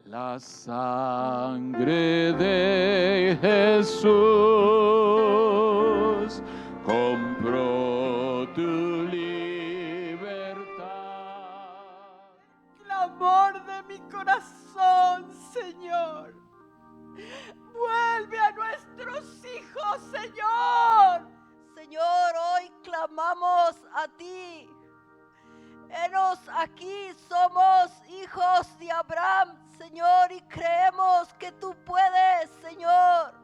La sangre de Jesús compró tu libertad. Clamor de mi corazón, Señor. Vuelve a nuestros hijos, Señor. Señor, hoy clamamos a ti. Henos aquí, somos hijos de Abraham, Señor, y creemos que tú puedes, Señor,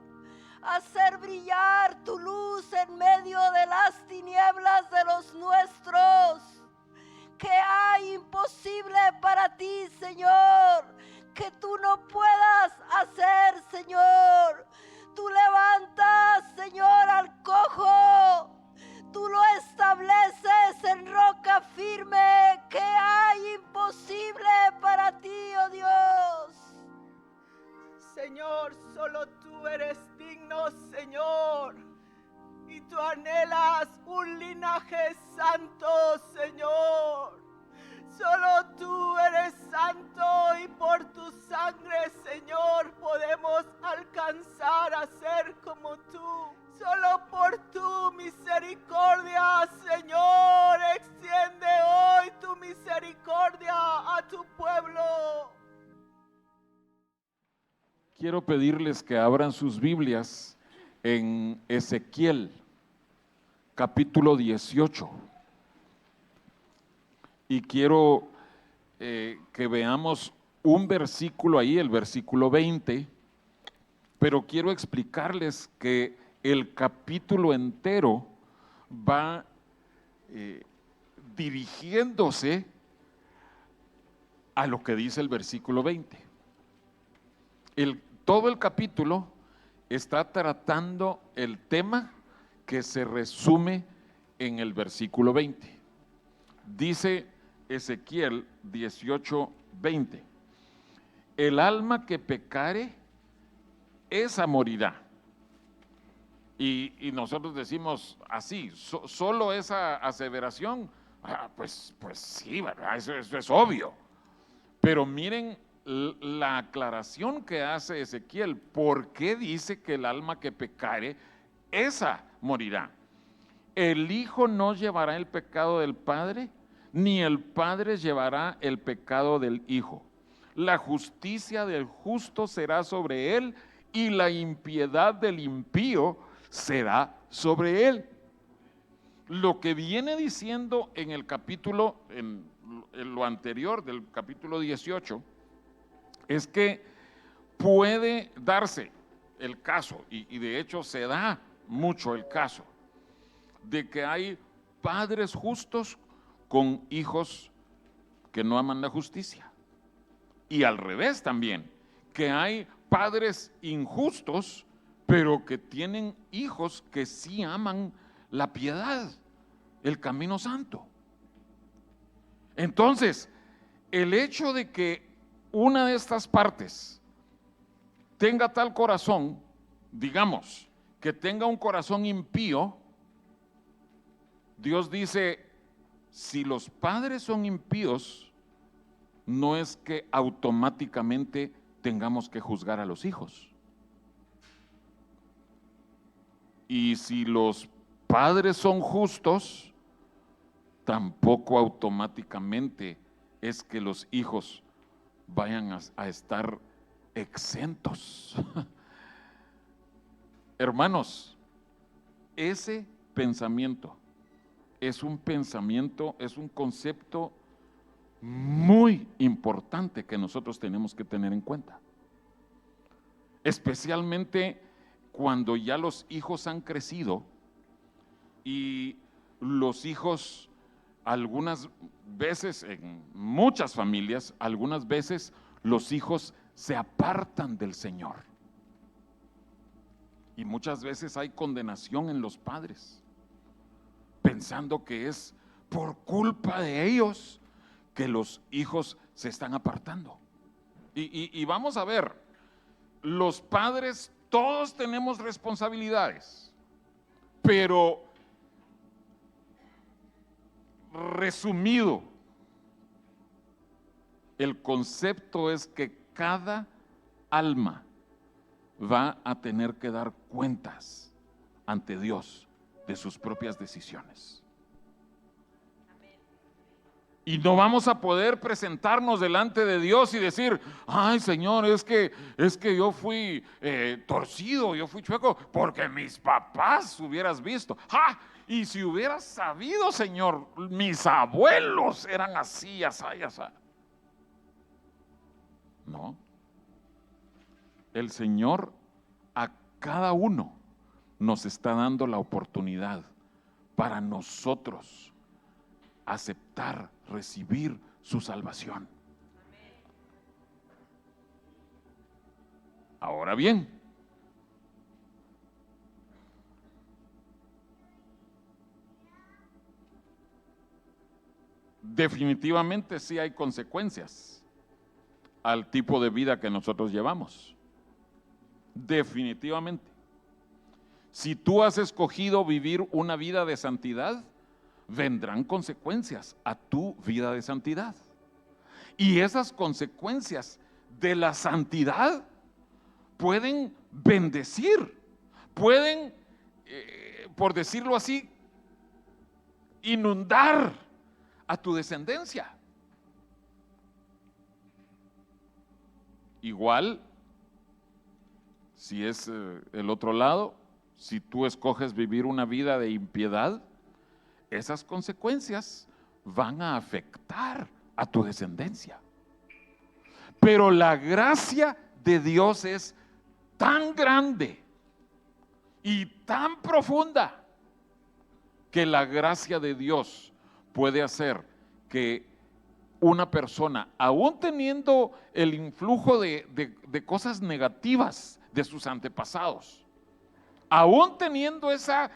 hacer brillar tu luz en medio de las tinieblas de los nuestros. ¿Qué hay imposible para ti, Señor, que tú no puedas hacer, Señor? Tú levantas, Señor, al cojo. Tú lo estableces en roca firme. ¿Qué hay imposible para ti, oh Dios? Señor, solo tú eres digno, Señor. Y tú anhelas un linaje santo, Señor. Solo tú eres santo y por tu sangre, Señor, podemos alcanzar a ser como tú. Solo por tu misericordia, Señor, extiende hoy tu misericordia a tu pueblo. Quiero pedirles que abran sus Biblias en Ezequiel, capítulo 18. Y quiero que veamos un versículo ahí, el versículo 20, pero quiero explicarles que el capítulo entero va dirigiéndose a lo que dice el versículo 20. Todo el capítulo está tratando el tema que se resume en el versículo 20. Dice Ezequiel 18:20: el alma que pecare, esa morirá. Y nosotros decimos así, solo esa aseveración, pues sí, ¿verdad? Eso es obvio. Pero miren la aclaración que hace Ezequiel. ¿Por qué dice que el alma que pecare, esa morirá? El hijo no llevará el pecado del padre, ni el padre llevará el pecado del hijo. La justicia del justo será sobre él, y la impiedad del impío será sobre él. Lo que viene diciendo en el capítulo, en lo anterior del capítulo 18, es que puede darse el caso, y de hecho se da mucho el caso, de que hay padres justos con hijos que no aman la justicia. Y al revés también, que hay padres injustos, pero que tienen hijos que sí aman la piedad, el camino santo. Entonces, el hecho de que una de estas partes tenga tal corazón, digamos, que tenga un corazón impío, Dios dice, si los padres son impíos, no es que automáticamente tengamos que juzgar a los hijos. Y si los padres son justos, tampoco automáticamente es que los hijos vayan a estar exentos. Hermanos, ese pensamiento es un pensamiento, es un concepto muy importante que nosotros tenemos que tener en cuenta. Especialmente cuando ya los hijos han crecido y los hijos, algunas veces, en muchas familias, algunas veces los hijos se apartan del Señor. Y muchas veces hay condenación en los padres, pensando que es por culpa de ellos que los hijos se están apartando. Y vamos a ver, los padres todos tenemos responsabilidades, pero resumido, el concepto es que cada alma va a tener que dar cuentas ante Dios de sus propias decisiones. Y no vamos a poder presentarnos delante de Dios y decir: ay, Señor, es que yo fui torcido, yo fui chueco, porque mis papás hubieras visto. ¡Ja! Y si hubieras sabido, Señor, mis abuelos eran así, así, así. No. El Señor a cada uno nos está dando la oportunidad para nosotros aceptar, recibir su salvación. Ahora bien, definitivamente sí hay consecuencias al tipo de vida que nosotros llevamos. Definitivamente. Si tú has escogido vivir una vida de santidad, vendrán consecuencias a tu vida de santidad. Y esas consecuencias de la santidad pueden bendecir, pueden, por decirlo así, inundar a tu descendencia. Igual, si es el otro lado, si tú escoges vivir una vida de impiedad, esas consecuencias van a afectar a tu descendencia. Pero la gracia de Dios es tan grande y tan profunda que la gracia de Dios puede hacer que una persona, aún teniendo el influjo de cosas negativas de sus antepasados, aún teniendo ese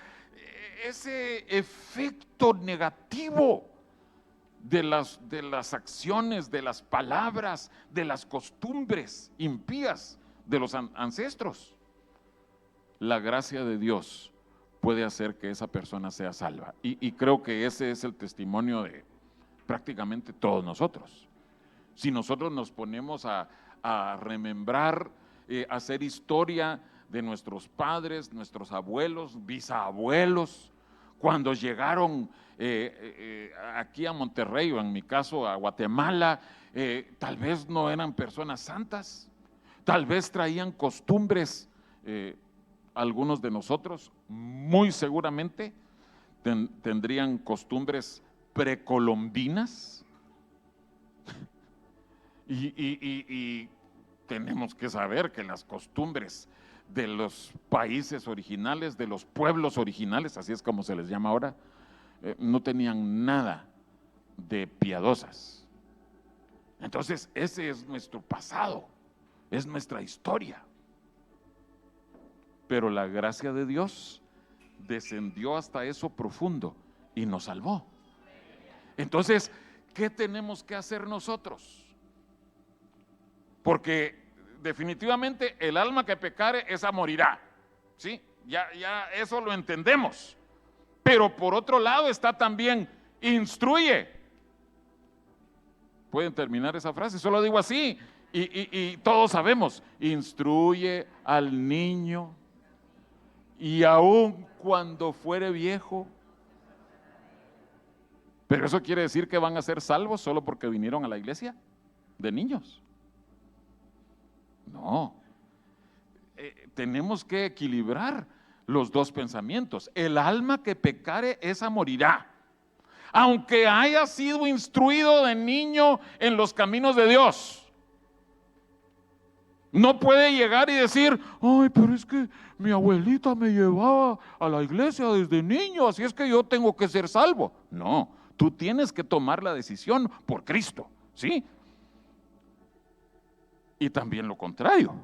efecto negativo de las acciones, de las palabras, de las costumbres impías de los ancestros, la gracia de Dios puede hacer que esa persona sea salva. Y creo que ese es el testimonio de prácticamente todos nosotros. Si nosotros nos ponemos a remembrar, a hacer historia de nuestros padres, nuestros abuelos, bisabuelos, cuando llegaron aquí a Monterrey, o en mi caso a Guatemala, tal vez no eran personas santas, tal vez traían costumbres, algunos de nosotros muy seguramente tendrían costumbres precolombinas, y tenemos que saber que las costumbres de los países originales, de los pueblos originales, así es como se les llama ahora, no tenían nada de piadosas. Entonces ese es nuestro pasado, es nuestra historia. Pero la gracia de Dios descendió hasta eso profundo y nos salvó. Entonces, ¿qué tenemos que hacer nosotros? Porque definitivamente el alma que pecare, esa morirá, ¿sí? Ya eso lo entendemos. Pero por otro lado está también instruye. ¿Pueden terminar esa frase? Solo digo así y todos sabemos: instruye al niño y aun cuando fuere viejo. Pero eso quiere decir que van a ser salvos solo porque vinieron a la iglesia de niños. No, tenemos que equilibrar los dos pensamientos. El alma que pecare, esa morirá, aunque haya sido instruido de niño en los caminos de Dios. No puede llegar y decir: ay, pero es que mi abuelita me llevaba a la iglesia desde niño, así es que yo tengo que ser salvo. No, tú tienes que tomar la decisión por Cristo, ¿sí? Y también lo contrario.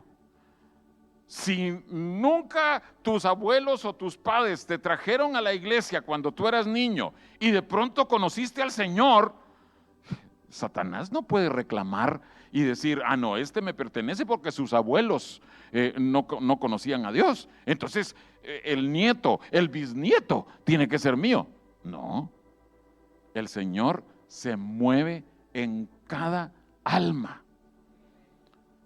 Si nunca tus abuelos o tus padres te trajeron a la iglesia cuando tú eras niño y de pronto conociste al Señor, Satanás no puede reclamar y decir: ah, no, este me pertenece porque sus abuelos no conocían a Dios, entonces el nieto, el bisnieto tiene que ser mío. No, el Señor se mueve en cada alma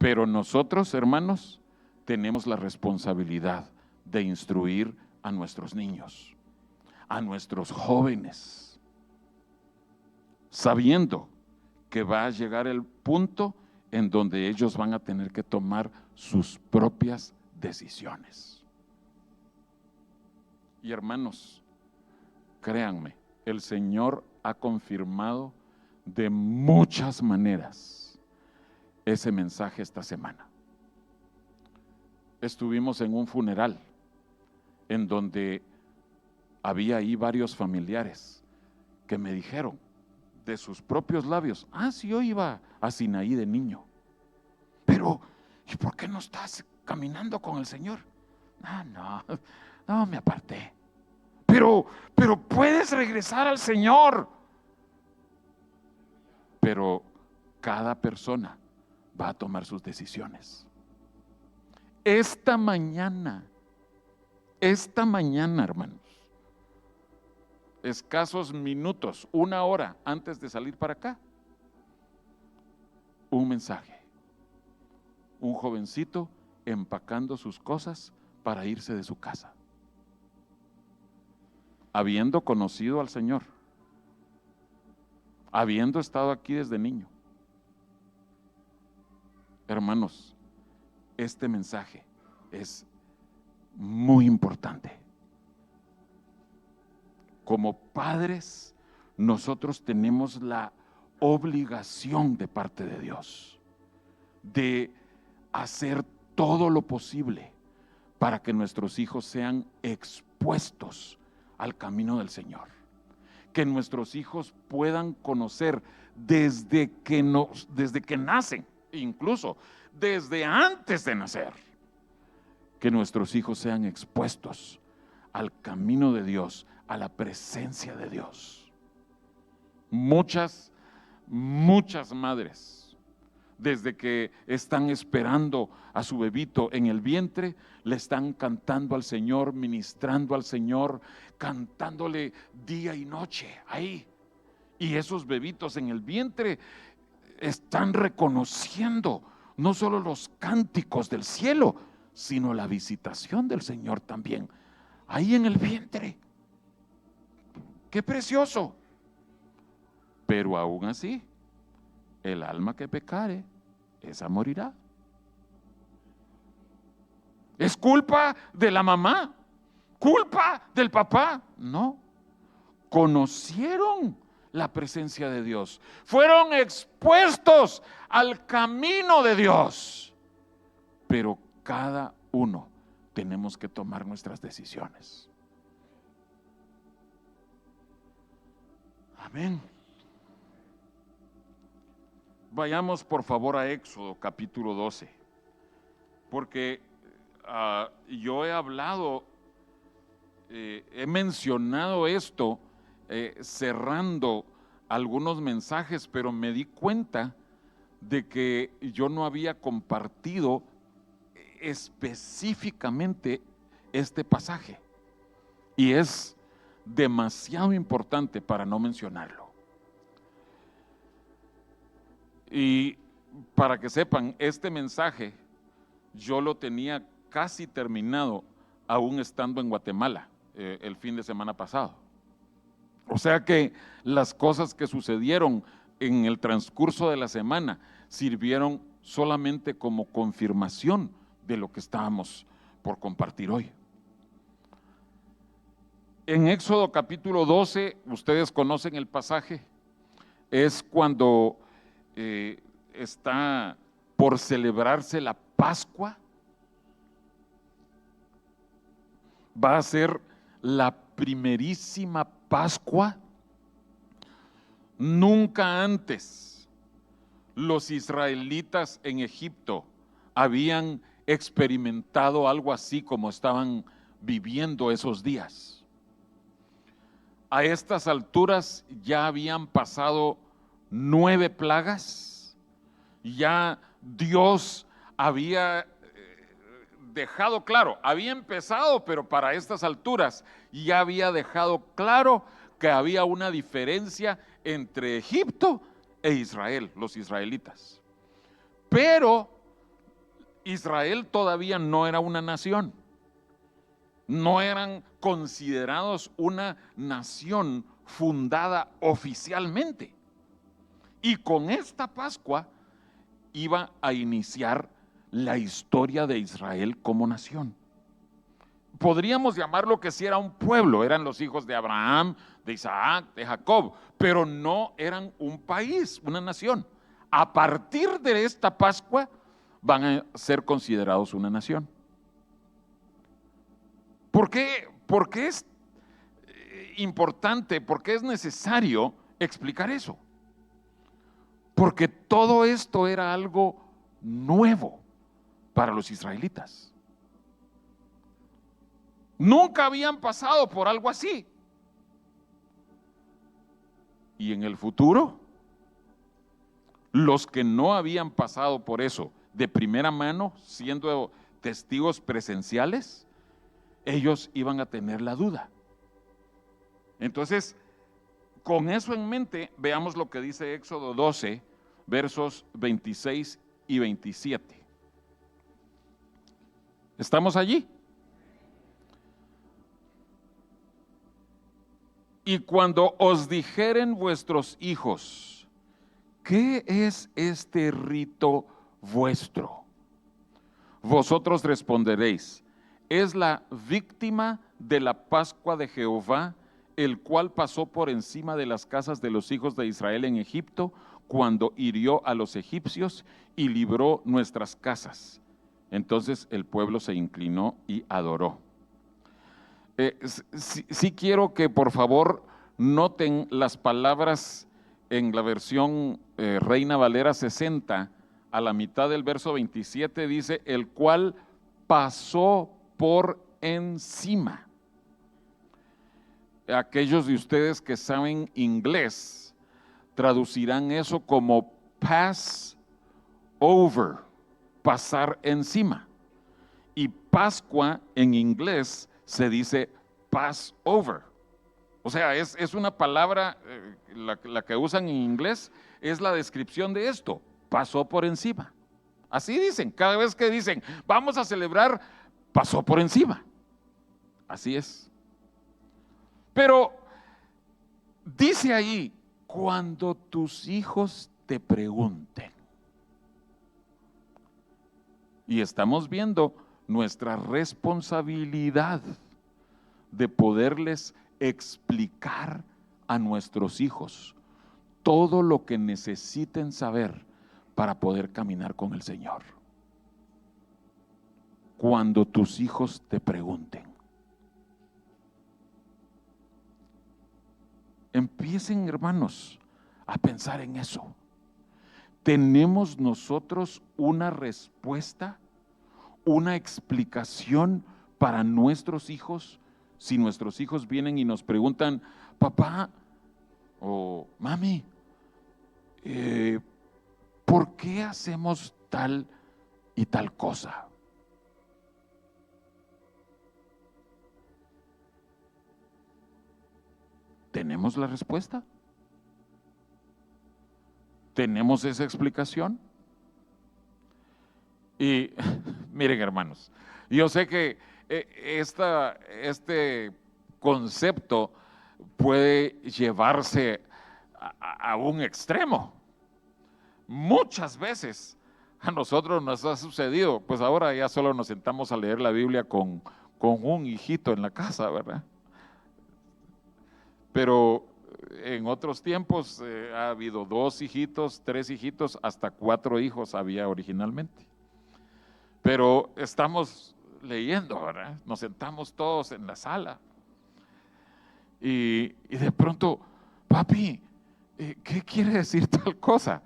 Pero nosotros, hermanos, tenemos la responsabilidad de instruir a nuestros niños, a nuestros jóvenes, sabiendo que va a llegar el punto en donde ellos van a tener que tomar sus propias decisiones. Y hermanos, créanme, el Señor ha confirmado de muchas maneras ese mensaje esta semana. Estuvimos en un funeral en donde había ahí varios familiares que me dijeron de sus propios labios: sí, yo iba a Sinaí de niño, pero ¿y por qué no estás caminando con el Señor? No, me aparté. Pero puedes regresar al Señor. Pero cada persona va a tomar sus decisiones. Esta mañana, hermanos, escasos minutos, 1 hora antes de salir para acá, un mensaje. Un jovencito empacando sus cosas para irse de su casa, habiendo conocido al Señor, habiendo estado aquí desde niño. Hermanos, este mensaje es muy importante. Como padres, nosotros tenemos la obligación de parte de Dios de hacer todo lo posible para que nuestros hijos sean expuestos al camino del Señor, que nuestros hijos puedan conocer desde que nacen, incluso desde antes de nacer, que nuestros hijos sean expuestos al camino de Dios, a la presencia de Dios. Muchas madres, desde que están esperando a su bebito en el vientre, le están cantando al Señor, ministrando al Señor, cantándole día y noche ahí. Y esos bebitos en el vientre están reconociendo no solo los cánticos del cielo, sino la visitación del Señor también, ahí en el vientre. ¡Qué precioso! Pero aún así, el alma que pecare, esa morirá. ¿Es culpa de la mamá? ¿Culpa del papá? No. Conocieron la presencia de Dios, fueron expuestos al camino de Dios, pero cada uno tenemos que tomar nuestras decisiones. Amén. Vayamos por favor a Éxodo capítulo 12, porque yo he hablado, he mencionado esto cerrando algunos mensajes, pero me di cuenta de que yo no había compartido específicamente este pasaje, y es demasiado importante para no mencionarlo. Y para que sepan, este mensaje yo lo tenía casi terminado aún estando en Guatemala el fin de semana pasado. O sea que las cosas que sucedieron en el transcurso de la semana sirvieron solamente como confirmación de lo que estábamos por compartir hoy. En Éxodo capítulo 12, ustedes conocen el pasaje, es cuando está por celebrarse la Pascua. Va a ser la primerísima Pascua. Nunca antes los israelitas en Egipto habían experimentado algo así como estaban viviendo esos días. A estas alturas ya habían pasado 9 plagas, ya Dios había dejado claro, había empezado, pero para estas alturas ya había dejado claro que había una diferencia entre Egipto e Israel, los israelitas. Pero Israel todavía no era una nación. No eran considerados una nación fundada oficialmente. Y con esta Pascua iba a iniciar la historia de Israel como nación. Podríamos llamarlo que sí era un pueblo, eran los hijos de Abraham, de Isaac, de Jacob, pero no eran un país, una nación. A partir de esta Pascua van a ser considerados una nación. ¿Por qué es importante, por qué es necesario explicar eso? Porque todo esto era algo nuevo para los israelitas. Nunca habían pasado por algo así. Y en el futuro, los que no habían pasado por eso de primera mano, siendo testigos presenciales, ellos iban a tener la duda. Entonces, con eso en mente, veamos lo que dice Éxodo 12, versos 26 y 27. ¿Estamos allí? Y cuando os dijeren vuestros hijos, ¿qué es este rito vuestro? Vosotros responderéis, es la víctima de la Pascua de Jehová, el cual pasó por encima de las casas de los hijos de Israel en Egipto, cuando hirió a los egipcios y libró nuestras casas. Entonces el pueblo se inclinó y adoró. Sí quiero que por favor noten las palabras en la versión Reina Valera 60, a la mitad del verso 27 dice, el cual pasó por encima. Aquellos de ustedes que saben inglés traducirán eso como pass over, pasar encima. Y Pascua en inglés se dice Passover. O sea, es una palabra, la que usan en inglés es la descripción de esto, pasó por encima. Así dicen, cada vez que dicen, vamos a celebrar, pasó por encima. Así es. Pero dice ahí, cuando tus hijos te pregunten. Y estamos viendo nuestra responsabilidad de poderles explicar a nuestros hijos todo lo que necesiten saber para poder caminar con el Señor. Cuando tus hijos te pregunten, empiecen, hermanos, a pensar en eso. ¿Tenemos nosotros una respuesta, una explicación para nuestros hijos? Si nuestros hijos vienen y nos preguntan, papá o mami, ¿por qué hacemos tal y tal cosa? ¿Tenemos la respuesta? ¿Tenemos esa explicación? Y miren, hermanos, yo sé que este concepto puede llevarse a un extremo. Muchas veces a nosotros nos ha sucedido, pues ahora ya solo nos sentamos a leer la Biblia con un hijito en la casa, ¿verdad? Pero en otros tiempos ha habido 2 hijitos, 3 hijitos, hasta 4 hijos había originalmente. Pero estamos leyendo, ¿verdad? Nos sentamos todos en la sala y de pronto, papi, ¿qué quiere decir tal cosa?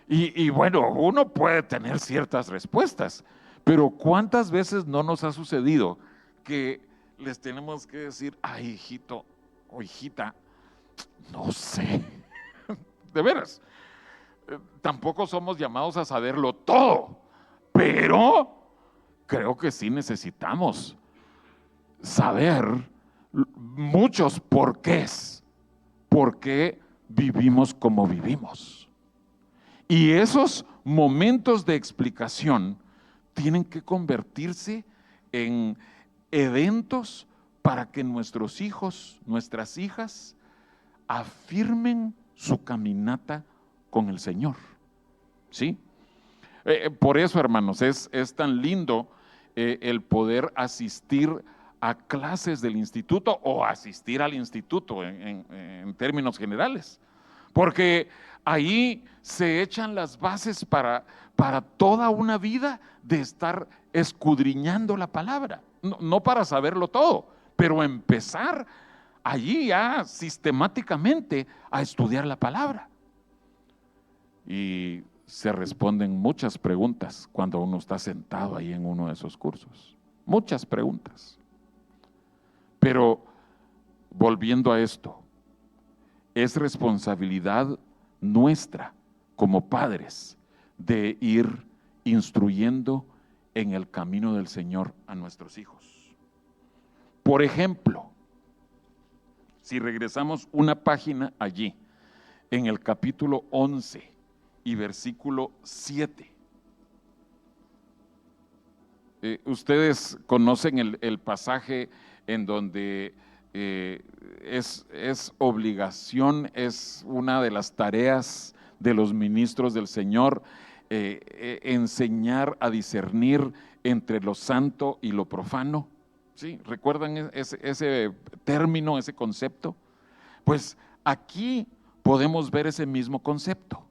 Y bueno, uno puede tener ciertas respuestas, pero ¿cuántas veces no nos ha sucedido que les tenemos que decir, ay, hijito o hijita, no sé, de veras, tampoco somos llamados a saberlo todo, pero creo que sí necesitamos saber muchos porqués, por qué vivimos como vivimos. Y esos momentos de explicación tienen que convertirse en eventos para que nuestros hijos, nuestras hijas, afirmen su caminata con el Señor. ¿Sí? Por eso, hermanos, es tan lindo el poder asistir a clases del instituto o asistir al instituto en términos generales, porque ahí se echan las bases para toda una vida de estar escudriñando la palabra, no para saberlo todo, pero empezar allí ya sistemáticamente a estudiar la palabra. Y se responden muchas preguntas cuando uno está sentado ahí en uno de esos cursos, muchas preguntas. Pero volviendo a esto, es responsabilidad nuestra como padres de ir instruyendo en el camino del Señor a nuestros hijos. Por ejemplo, si regresamos una página allí, en el capítulo 11 y versículo 7. Ustedes conocen el pasaje en donde es obligación, es una de las tareas de los ministros del Señor, enseñar a discernir entre lo santo y lo profano. ¿Sí? ¿Recuerdan ese término, ese concepto? Pues aquí podemos ver ese mismo concepto.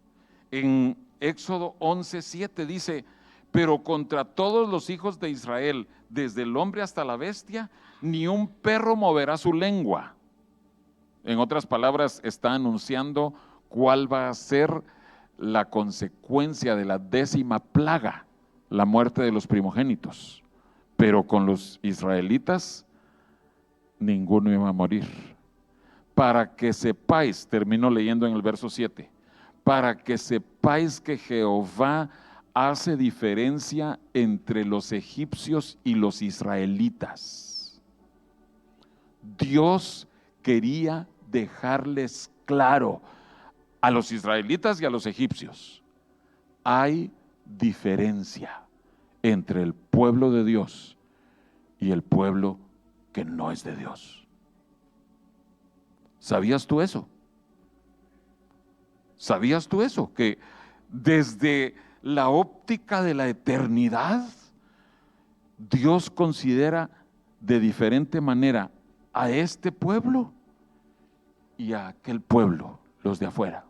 En Éxodo 11:7 dice: pero contra todos los hijos de Israel, desde el hombre hasta la bestia, ni un perro moverá su lengua. En otras palabras, está anunciando cuál va a ser la consecuencia de la 10ª plaga, la muerte de los primogénitos. Pero con los israelitas, ninguno iba a morir. Para que sepáis, termino leyendo en el verso 7, para que sepáis que Jehová hace diferencia entre los egipcios y los israelitas. Dios quería dejarles claro a los israelitas y a los egipcios: hay diferencia entre el pueblo de Dios y el pueblo que no es de Dios. ¿Sabías tú eso? ¿Sabías tú eso? Que desde la óptica de la eternidad, Dios considera de diferente manera a este pueblo y a aquel pueblo, los de afuera.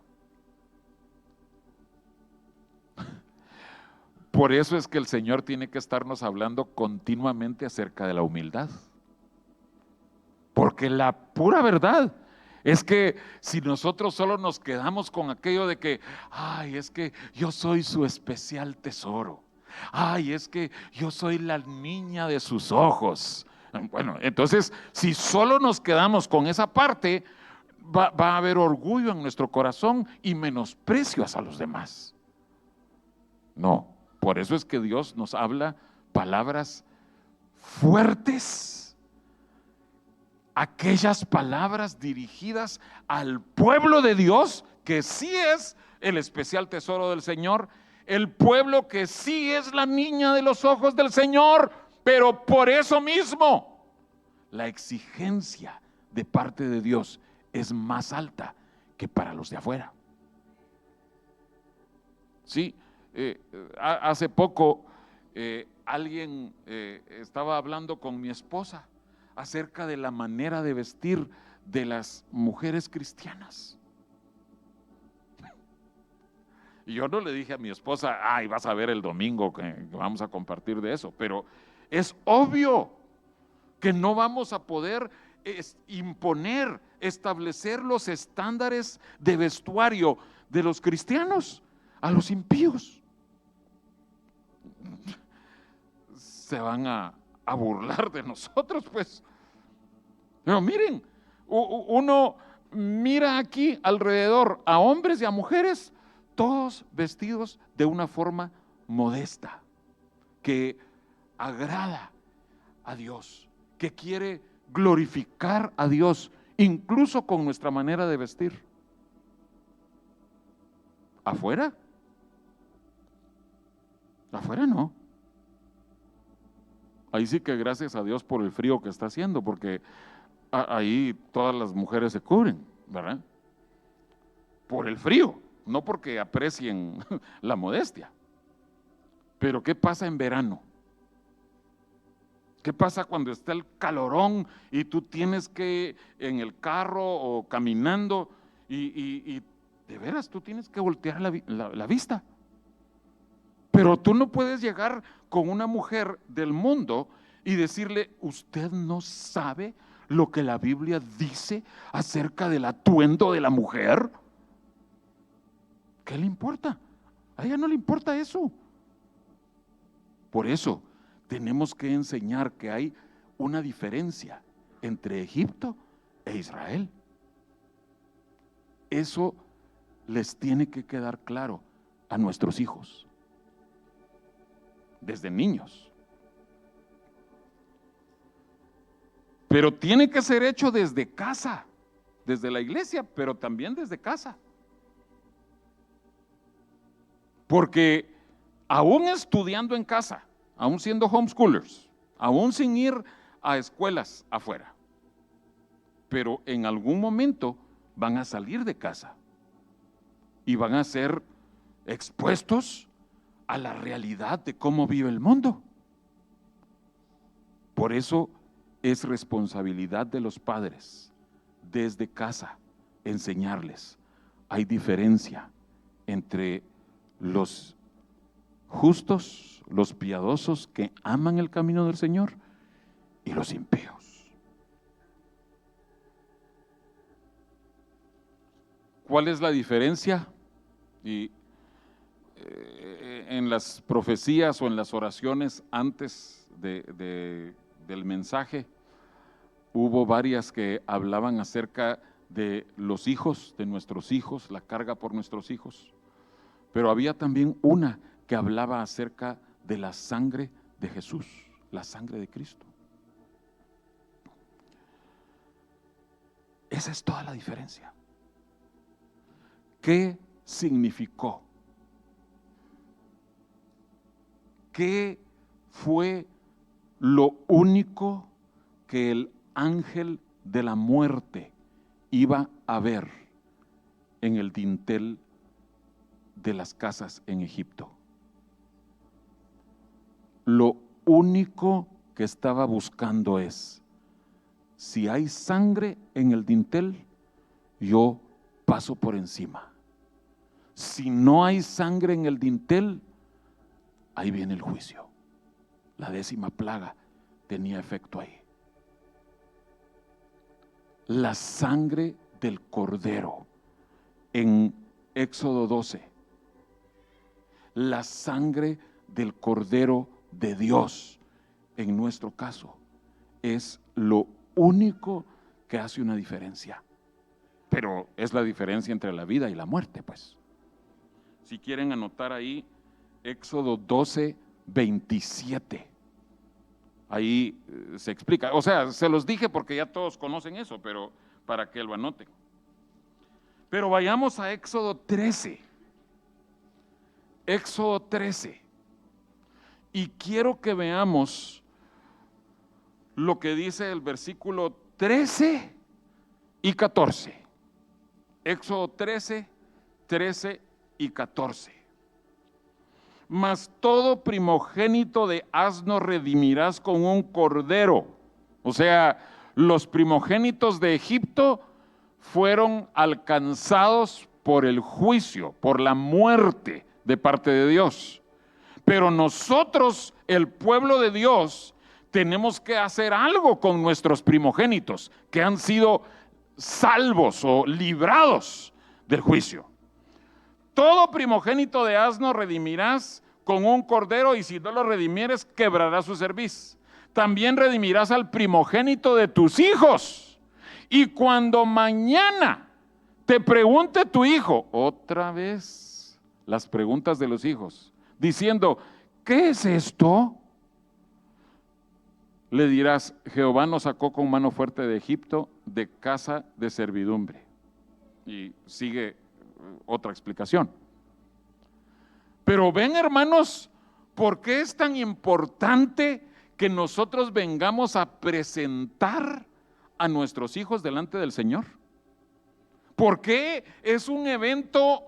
Por eso es que el Señor tiene que estarnos hablando continuamente acerca de la humildad. Porque la pura verdad es que si nosotros solo nos quedamos con aquello de que, ay, es que yo soy su especial tesoro, ay, es que yo soy la niña de sus ojos. Bueno, entonces, si solo nos quedamos con esa parte, va a haber orgullo en nuestro corazón y menosprecio hacia los demás. No, por eso es que Dios nos habla palabras fuertes, aquellas palabras dirigidas al pueblo de Dios, que sí es el especial tesoro del Señor, el pueblo que sí es la niña de los ojos del Señor, pero por eso mismo la exigencia de parte de Dios es más alta que para los de afuera. Sí, hace poco alguien estaba hablando con mi esposa acerca de la manera de vestir de las mujeres cristianas. Y yo no le dije a mi esposa, ay, vas a ver el domingo que vamos a compartir de eso, pero es obvio que no vamos a poder imponer, establecer los estándares de vestuario de los cristianos a los impíos. Se van a burlar de nosotros, pues. Pero miren, uno mira aquí alrededor a hombres y a mujeres, todos vestidos de una forma modesta, que agrada a Dios, que quiere glorificar a Dios, incluso con nuestra manera de vestir. ¿Afuera? Afuera no. Ahí sí que gracias a Dios por el frío que está haciendo, porque ahí todas las mujeres se cubren, ¿verdad? Por el frío, no porque aprecien la modestia. Pero ¿qué pasa en verano? ¿Qué pasa cuando está el calorón y tú tienes que en el carro o caminando y de veras tú tienes que voltear la vista? Pero tú no puedes llegar con una mujer del mundo y decirle, usted no sabe lo que la Biblia dice acerca del atuendo de la mujer. ¿Qué le importa? A ella no le importa eso. Por eso tenemos que enseñar que hay una diferencia entre Egipto e Israel. Eso les tiene que quedar claro a nuestros hijos, desde niños. Pero tiene que ser hecho desde casa, desde la iglesia, pero también desde casa. Porque aún estudiando en casa, aún siendo homeschoolers, aún sin ir a escuelas afuera, pero en algún momento van a salir de casa y van a ser expuestos a la realidad de cómo vive el mundo. Por eso es responsabilidad de los padres desde casa enseñarles. Hay diferencia entre los justos, los piadosos que aman el camino del Señor y los impíos. ¿Cuál es la diferencia? Y en las profecías o en las oraciones antes del mensaje, hubo varias que hablaban acerca de los hijos, de nuestros hijos, la carga por nuestros hijos. Pero había también una que hablaba acerca de la sangre de Jesús, la sangre de Cristo. Esa es toda la diferencia. ¿Qué significó? ¿Qué fue lo único que el ángel de la muerte iba a ver en el dintel de las casas en Egipto? Lo único que estaba buscando es, si hay sangre en el dintel, yo paso por encima. Si no hay sangre en el dintel, ahí viene el juicio. La 10ª plaga tenía efecto ahí. La sangre del cordero en Éxodo 12. La sangre del cordero de Dios, en nuestro caso, es lo único que hace una diferencia. Pero es la diferencia entre la vida y la muerte, pues. Si quieren anotar ahí, Éxodo 12, 27. Ahí se explica. O sea, se los dije porque ya todos conocen eso, pero para que lo anoten. Pero vayamos a Éxodo 13. Éxodo 13. Y quiero que veamos lo que dice el versículo 13 y 14. Éxodo 13, 13 y 14. Mas todo primogénito de asno redimirás con un cordero. O sea, los primogénitos de Egipto fueron alcanzados por el juicio, por la muerte de parte de Dios. Pero nosotros, el pueblo de Dios, tenemos que hacer algo con nuestros primogénitos que han sido salvos o librados del juicio. Todo primogénito de asno redimirás con un cordero, y si no lo redimieres, quebrarás su cerviz. También redimirás al primogénito de tus hijos. Y cuando mañana te pregunte tu hijo, otra vez las preguntas de los hijos, diciendo, ¿qué es esto? Le dirás, Jehová nos sacó con mano fuerte de Egipto, de casa de servidumbre. Y sigue otra explicación. Pero ven, hermanos, ¿por qué es tan importante que nosotros vengamos a presentar a nuestros hijos delante del Señor? Porque es un evento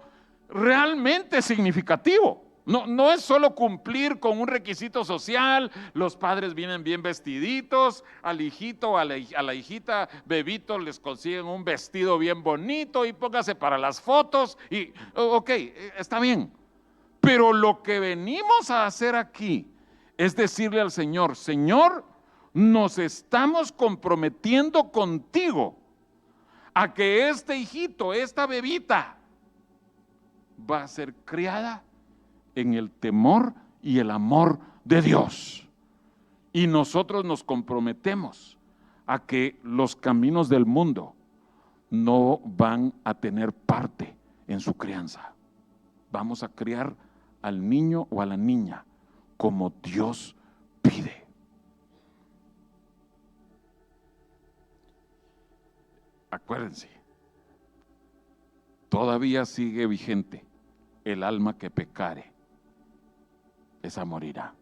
realmente significativo. No es solo cumplir con un requisito social. Los padres vienen bien vestiditos, al hijito, a la hijita, bebito, les consiguen un vestido bien bonito y póngase para las fotos y ok, está bien. Pero lo que venimos a hacer aquí es decirle al Señor: Señor, nos estamos comprometiendo contigo a que este hijito, esta bebita, va a ser criada en el temor y el amor de Dios. Y nosotros nos comprometemos a que los caminos del mundo no van a tener parte en su crianza. Vamos a criar al niño o a la niña como Dios pide. Acuérdense, todavía sigue vigente: el alma que pecare, esa morirá.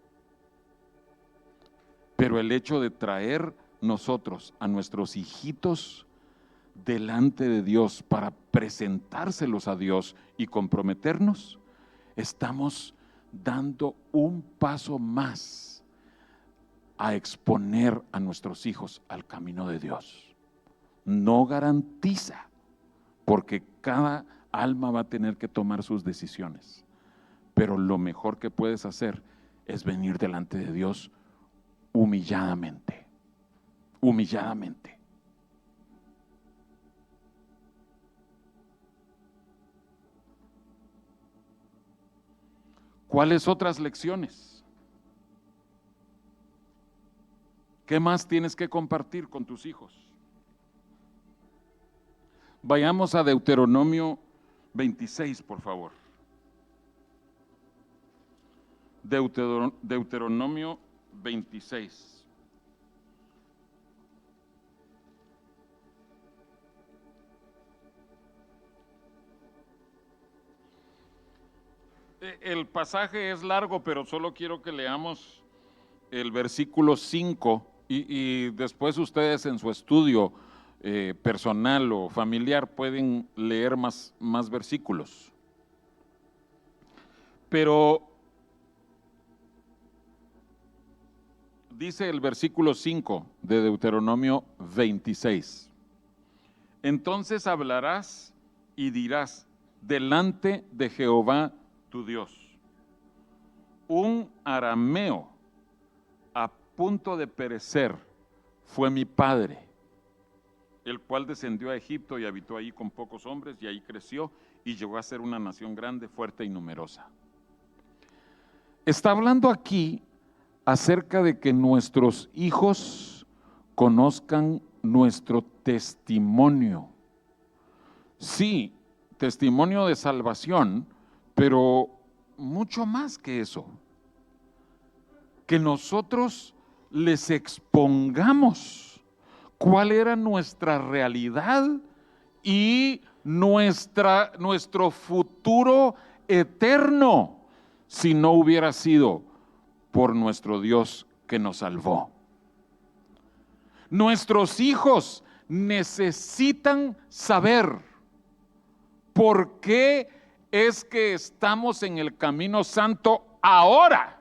Pero el hecho de traer nosotros a nuestros hijitos delante de Dios para presentárselos a Dios y comprometernos, estamos dando un paso más a exponer a nuestros hijos al camino de Dios. No garantiza, porque cada alma va a tener que tomar sus decisiones, pero lo mejor que puedes hacer es venir delante de Dios humilladamente, humilladamente. ¿Cuáles otras lecciones? ¿Qué más tienes que compartir con tus hijos? Vayamos a Deuteronomio 26, por favor. Deuteronomio 26. El pasaje es largo, pero solo quiero que leamos el versículo 5 y después ustedes en su estudio personal o familiar pueden leer más versículos. Pero dice el versículo 5 de Deuteronomio 26: entonces hablarás y dirás delante de Jehová tu Dios: un arameo a punto de perecer fue mi padre, el cual descendió a Egipto y habitó ahí con pocos hombres, y ahí creció y llegó a ser una nación grande, fuerte y numerosa. Está hablando aquí acerca de que nuestros hijos conozcan nuestro testimonio. Sí, testimonio de salvación, pero mucho más que eso. Que nosotros les expongamos cuál era nuestra realidad y nuestro futuro eterno si no hubiera sido por nuestro Dios que nos salvó. Nuestros hijos necesitan saber por qué es que estamos en el camino santo ahora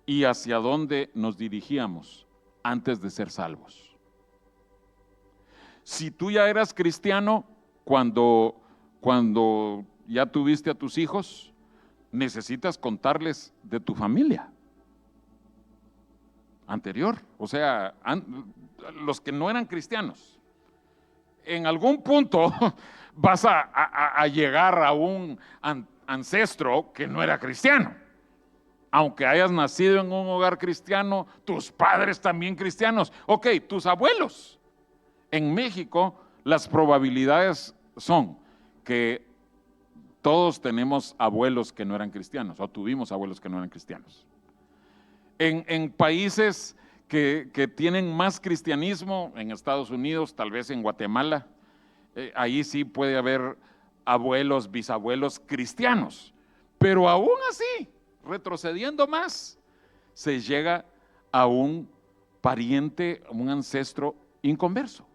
y hacia dónde nos dirigíamos antes de ser salvos. Si tú ya eras cristiano cuando ya tuviste a tus hijos, necesitas contarles de tu familia anterior, o sea, los que no eran cristianos. En algún punto vas a llegar a un ancestro que no era cristiano. Aunque hayas nacido en un hogar cristiano, tus padres también cristianos. Ok, tus abuelos. En México, las probabilidades son que todos tenemos abuelos que no eran cristianos, o tuvimos abuelos que no eran cristianos. En países que tienen más cristianismo, en Estados Unidos, tal vez en Guatemala, ahí sí puede haber abuelos, bisabuelos cristianos. Pero aún así, retrocediendo más, se llega a un pariente, un ancestro inconverso.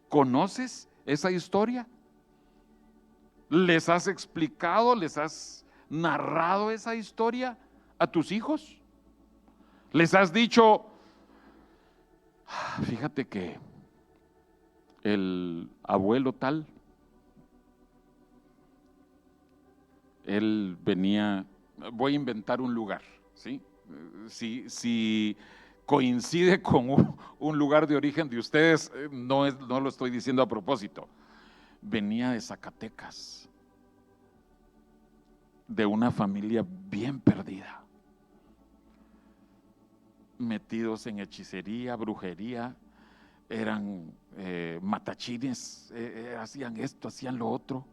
¿Conoces esa historia? ¿Les has explicado, les has narrado esa historia a tus hijos? ¿Les has dicho, fíjate que el abuelo tal, él venía, voy a inventar un lugar, ¿sí? Si coincide con un lugar de origen de ustedes, no lo estoy diciendo a propósito. Venía de Zacatecas, de una familia bien perdida, metidos en hechicería, brujería, eran matachines, hacían esto, hacían lo otro.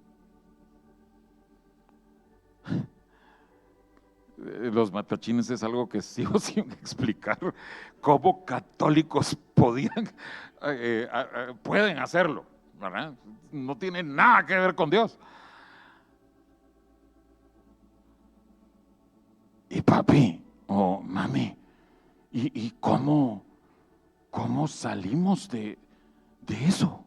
Los matachines es algo que sigo sin explicar, cómo católicos pueden hacerlo, ¿verdad? No tiene nada que ver con Dios. Y papi o mami, ¿y cómo salimos de eso?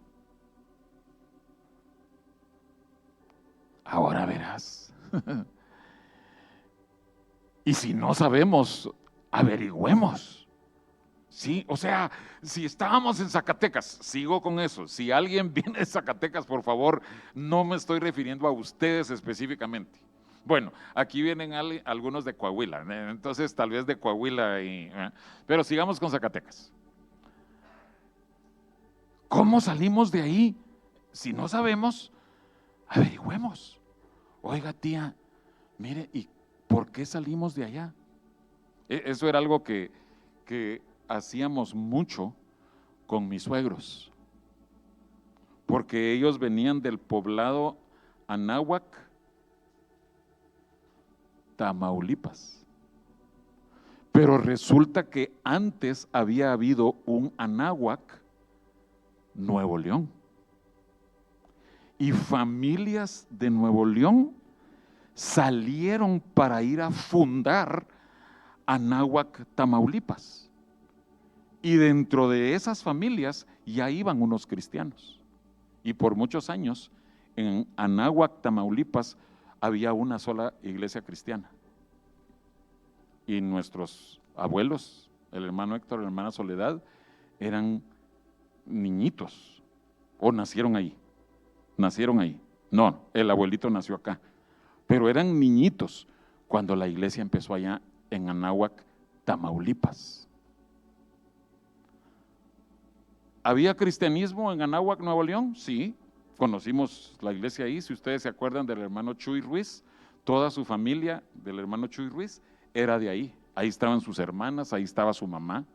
Ahora verás. Y si no sabemos, averigüemos. Sí, o sea, si estábamos en Zacatecas, sigo con eso. Si alguien viene de Zacatecas, por favor, no me estoy refiriendo a ustedes específicamente. Bueno, aquí vienen algunos de Coahuila, entonces tal vez de Coahuila, pero sigamos con Zacatecas. ¿Cómo salimos de ahí? Si no sabemos, averigüemos. Oiga, tía, mire, ¿y por qué salimos de allá? Eso era algo que hacíamos mucho con mis suegros, porque ellos venían del poblado Anáhuac, Tamaulipas. Pero resulta que antes había habido un Anáhuac, Nuevo León. Y familias de Nuevo León salieron para ir a fundar Anáhuac, Tamaulipas. Y dentro de esas familias ya iban unos cristianos. Y por muchos años en Anáhuac, Tamaulipas, había una sola iglesia cristiana. Y nuestros abuelos, el hermano Héctor, la hermana Soledad, eran niñitos o nacieron ahí. No, el abuelito nació acá, pero eran niñitos cuando la iglesia empezó allá en Anáhuac, Tamaulipas. ¿Había cristianismo en Anáhuac, Nuevo León? Sí, conocimos la iglesia ahí. Si ustedes se acuerdan del hermano Chuy Ruiz, toda su familia del hermano Chuy Ruiz era de ahí. Ahí estaban sus hermanas, ahí estaba su mamá.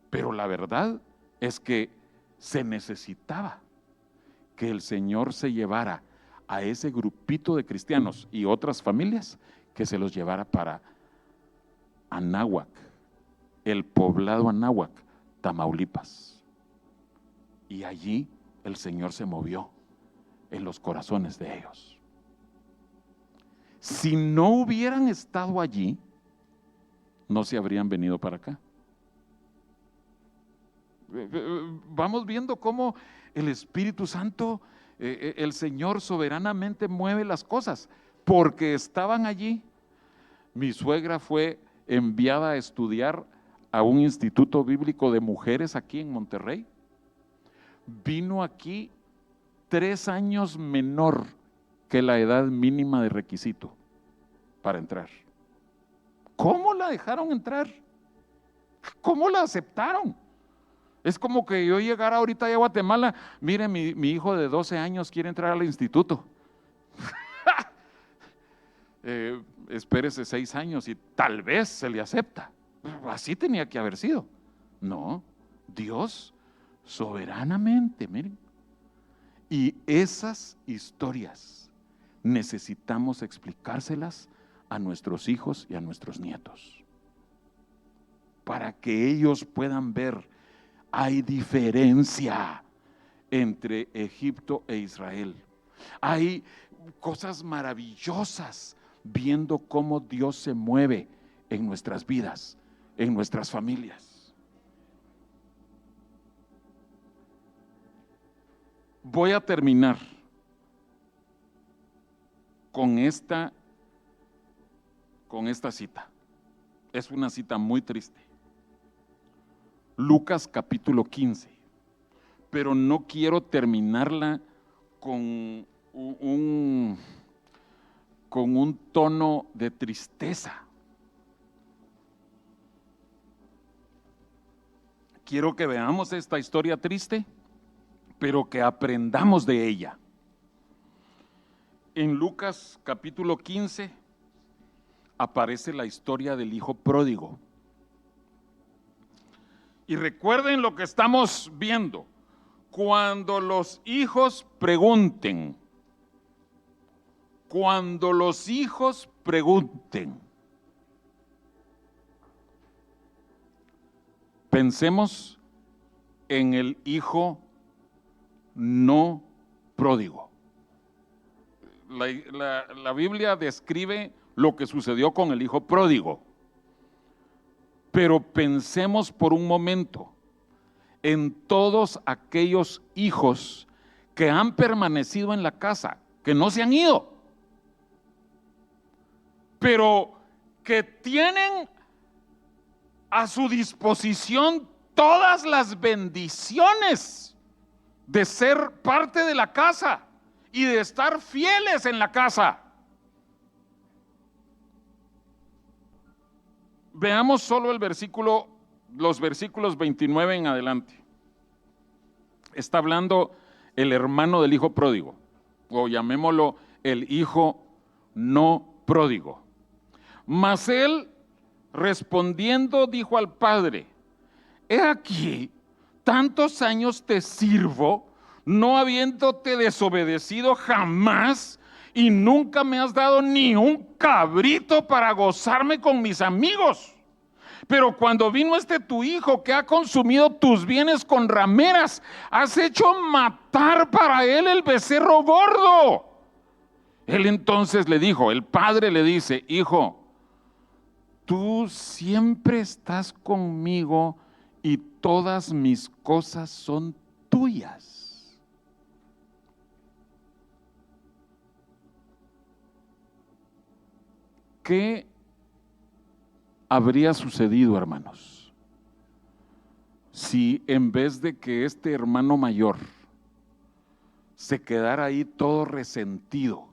Pero la verdad es que se necesitaba que el Señor se llevara a ese grupito de cristianos y otras familias, que se los llevara para Anáhuac, el poblado Anáhuac, Tamaulipas. Y allí el Señor se movió en los corazones de ellos. Si no hubieran estado allí, no se habrían venido para acá. Vamos viendo cómo el Espíritu Santo, el Señor soberanamente mueve las cosas, porque estaban allí. Mi suegra fue enviada a estudiar a un instituto bíblico de mujeres aquí en Monterrey. Vino aquí 3 años menor que la edad mínima de requisito para entrar. ¿Cómo la dejaron entrar? ¿Cómo la aceptaron? Es como que yo llegara ahorita a Guatemala, mire, mi hijo de 12 años quiere entrar al instituto. Espérese 6 años y tal vez se le acepta. Así tenía que haber sido. No, Dios soberanamente, miren. Y esas historias necesitamos explicárselas a nuestros hijos y a nuestros nietos, para que ellos puedan ver, hay diferencia entre Egipto e Israel. Hay cosas maravillosas viendo cómo Dios se mueve en nuestras vidas, en nuestras familias. Voy a terminar con esta cita. Es una cita muy triste. Lucas capítulo 15. Pero no quiero terminarla con un tono de tristeza. Quiero que veamos esta historia triste, pero que aprendamos de ella. En Lucas capítulo 15 aparece la historia del hijo pródigo. Y recuerden lo que estamos viendo. Cuando los hijos pregunten, pensemos en el hijo no pródigo. La Biblia describe lo que sucedió con el hijo pródigo, pero pensemos por un momento en todos aquellos hijos que han permanecido en la casa, que no se han ido, pero que tienen a su disposición todas las bendiciones de ser parte de la casa y de estar fieles en la casa. Veamos solo los versículos 29 en adelante. Está hablando el hermano del hijo pródigo, o llamémoslo el hijo no pródigo. Mas él, respondiendo, dijo al padre: he aquí, tantos años te sirvo, no habiéndote desobedecido jamás, y nunca me has dado ni un cabrito para gozarme con mis amigos. Pero cuando vino tu hijo que ha consumido tus bienes con rameras, has hecho matar para él el becerro gordo. Él entonces le dijo, el padre le dice: hijo, tú siempre estás conmigo y todas mis cosas son tuyas. ¿Qué habría sucedido, hermanos, si en vez de que este hermano mayor se quedara ahí todo resentido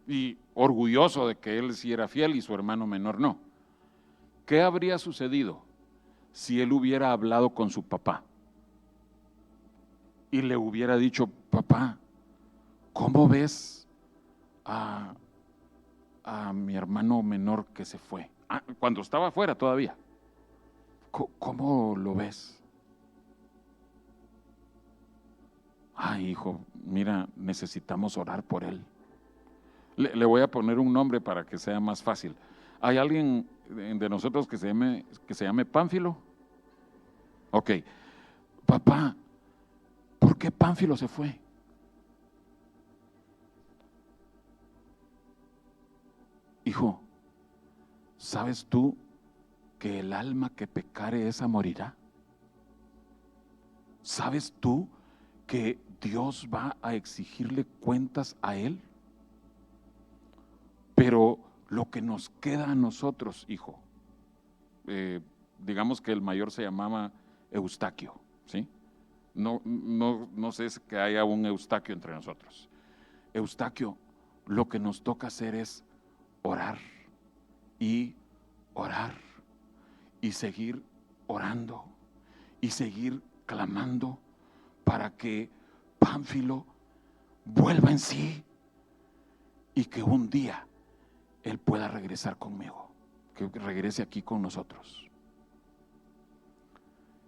y orgulloso de que él sí era fiel y su hermano menor no? ¿Qué habría sucedido si él hubiera hablado con su papá y le hubiera dicho: papá, ¿cómo ves a mi hermano menor que se fue? Cuando estaba afuera todavía. ¿Cómo lo ves? Hijo, mira, necesitamos orar por él. Le voy a poner un nombre para que sea más fácil. ¿Hay alguien de nosotros que se llame Pánfilo? Ok. Papá, ¿por qué Pánfilo se fue? Hijo, ¿sabes tú que el alma que pecare esa morirá? ¿Sabes tú que Dios va a exigirle cuentas a él? Pero lo que nos queda a nosotros, hijo, digamos que el mayor se llamaba Eustaquio, ¿sí? No sé si que haya un Eustaquio entre nosotros. Eustaquio, lo que nos toca hacer es orar y seguir orando y seguir clamando para que Pánfilo vuelva en sí y que un día él pueda regresar conmigo, que regrese aquí con nosotros.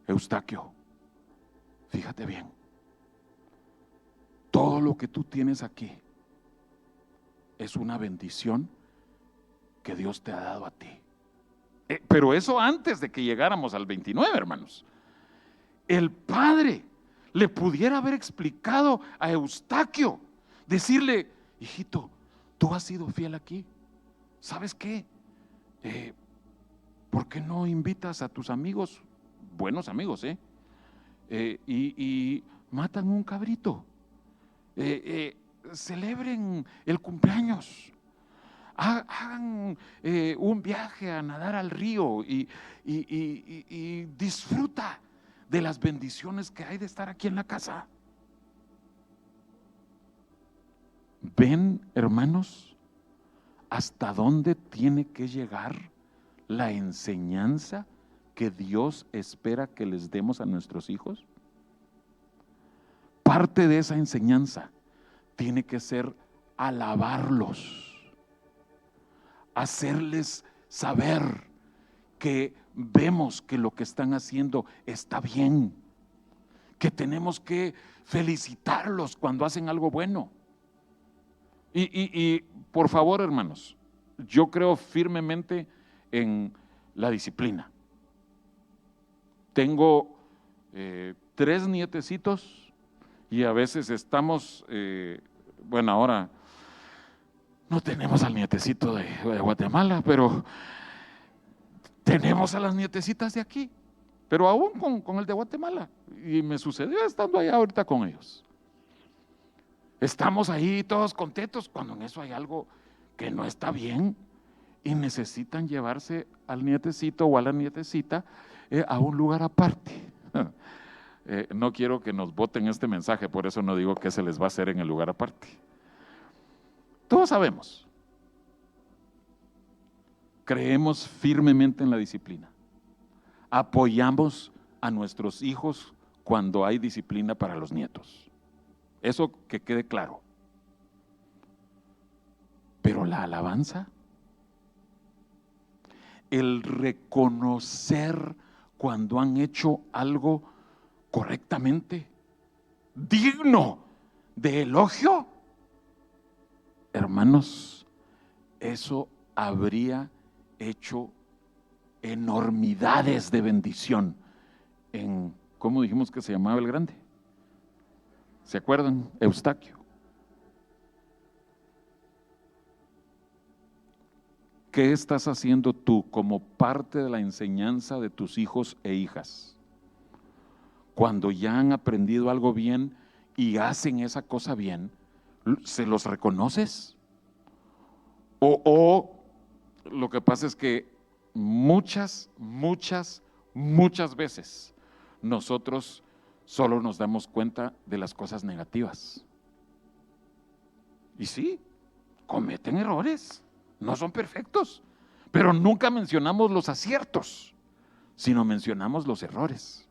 Eustaquio, fíjate bien, todo lo que tú tienes aquí es una bendición que Dios te ha dado a ti. Pero eso antes de que llegáramos al 29, hermanos. El padre le pudiera haber explicado a Eustaquio, decirle: hijito, tú has sido fiel aquí. ¿Sabes qué? ¿Por qué no invitas a tus amigos, buenos amigos, y matan un cabrito? Celebren el cumpleaños. Hagan un viaje a nadar al río y disfruta de las bendiciones que hay de estar aquí en la casa. ¿Ven, hermanos, hasta dónde tiene que llegar la enseñanza que Dios espera que les demos a nuestros hijos? Parte de esa enseñanza tiene que ser alabarlos, hacerles saber que vemos que lo que están haciendo está bien, que tenemos que felicitarlos cuando hacen algo bueno. Y por favor, hermanos, yo creo firmemente en la disciplina. Tengo 3 nietecitos y a veces estamos, bueno, ahora no tenemos al nietecito de Guatemala, pero tenemos a las nietecitas de aquí, pero aún con el de Guatemala. Y me sucedió estando allá ahorita con ellos. Estamos ahí todos contentos cuando en eso hay algo que no está bien y necesitan llevarse al nietecito o a la nietecita a un lugar aparte. No quiero que nos voten este mensaje, por eso no digo qué se les va a hacer en el lugar aparte. Todos sabemos. Creemos firmemente en la disciplina. Apoyamos a nuestros hijos cuando hay disciplina para los nietos. Eso que quede claro. Pero la alabanza, el reconocer cuando han hecho algo correctamente, digno de elogio, hermanos, eso habría hecho enormidades de bendición en, ¿cómo dijimos que se llamaba el grande? ¿Se acuerdan? Eustaquio. ¿Qué estás haciendo tú como parte de la enseñanza de tus hijos e hijas? Cuando ya han aprendido algo bien y hacen esa cosa bien, ¿se los reconoces? O lo que pasa es que muchas veces nosotros solo nos damos cuenta de las cosas negativas. Y sí, cometen errores, no son perfectos, pero nunca mencionamos los aciertos, sino mencionamos los errores.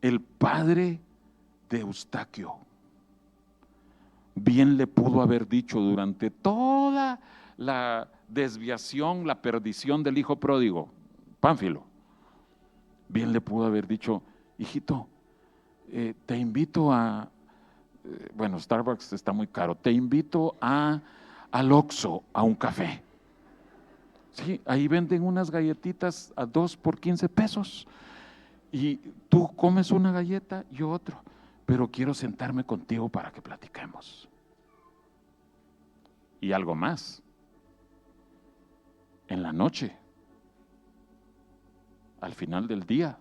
El padre de Eustaquio bien le pudo haber dicho durante toda la desviación, la perdición del hijo pródigo, Pánfilo, bien le pudo haber dicho: hijito, te invito a, bueno, Starbucks está muy caro, te invito al Oxxo a un café. Sí, ahí venden unas galletitas a 2 por 15 pesos y tú comes una galleta, yo otro, pero quiero sentarme contigo para que platiquemos. Y algo más, en la noche, al final del día,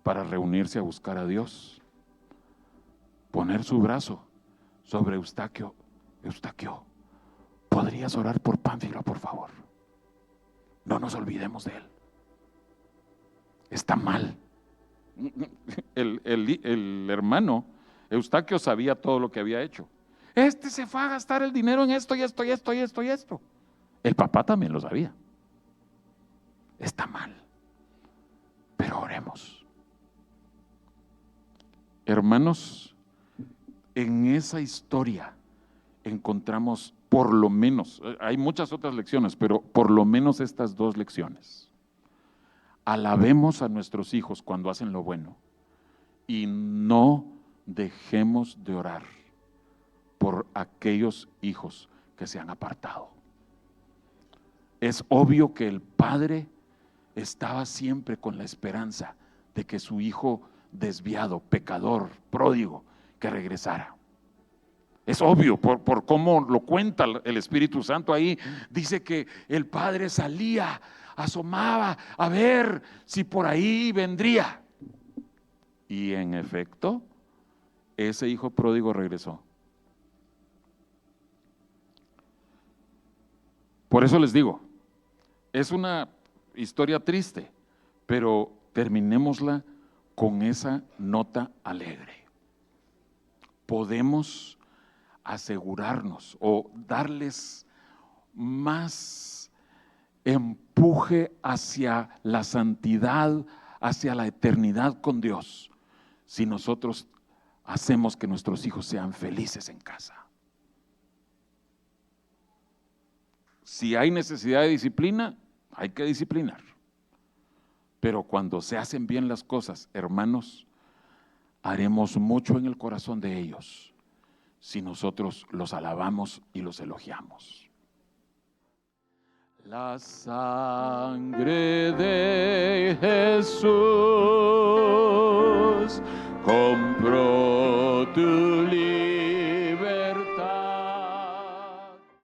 para reunirse a buscar a Dios, poner su brazo sobre Eustaquio. Eustaquio, ¿podrías orar por Pánfilo, por favor? No nos olvidemos de él. Está mal. El hermano Eustaquio sabía todo lo que había hecho. Este se fue a gastar el dinero en esto y esto y esto y esto y esto. El papá también lo sabía. Está mal. Pero oremos. Hermanos, en esa historia encontramos por lo menos, hay muchas otras lecciones, pero por lo menos estas 2 lecciones. Alabemos a nuestros hijos cuando hacen lo bueno y no dejemos de orar por aquellos hijos que se han apartado. Es obvio que el padre estaba siempre con la esperanza de que su hijo desviado, pecador, pródigo, que regresara. Es obvio por cómo lo cuenta el Espíritu Santo ahí. Dice que el padre salía, asomaba a ver si por ahí vendría. Y en efecto, ese hijo pródigo regresó. Por eso les digo, es una historia triste, pero terminémosla con esa nota alegre. Podemos asegurarnos o darles más empuje hacia la santidad, hacia la eternidad con Dios, si nosotros hacemos que nuestros hijos sean felices en casa. Si hay necesidad de disciplina, hay que disciplinar. Pero cuando se hacen bien las cosas, hermanos, haremos mucho en el corazón de ellos si nosotros los alabamos y los elogiamos. La sangre de Jesús compró tu libertad.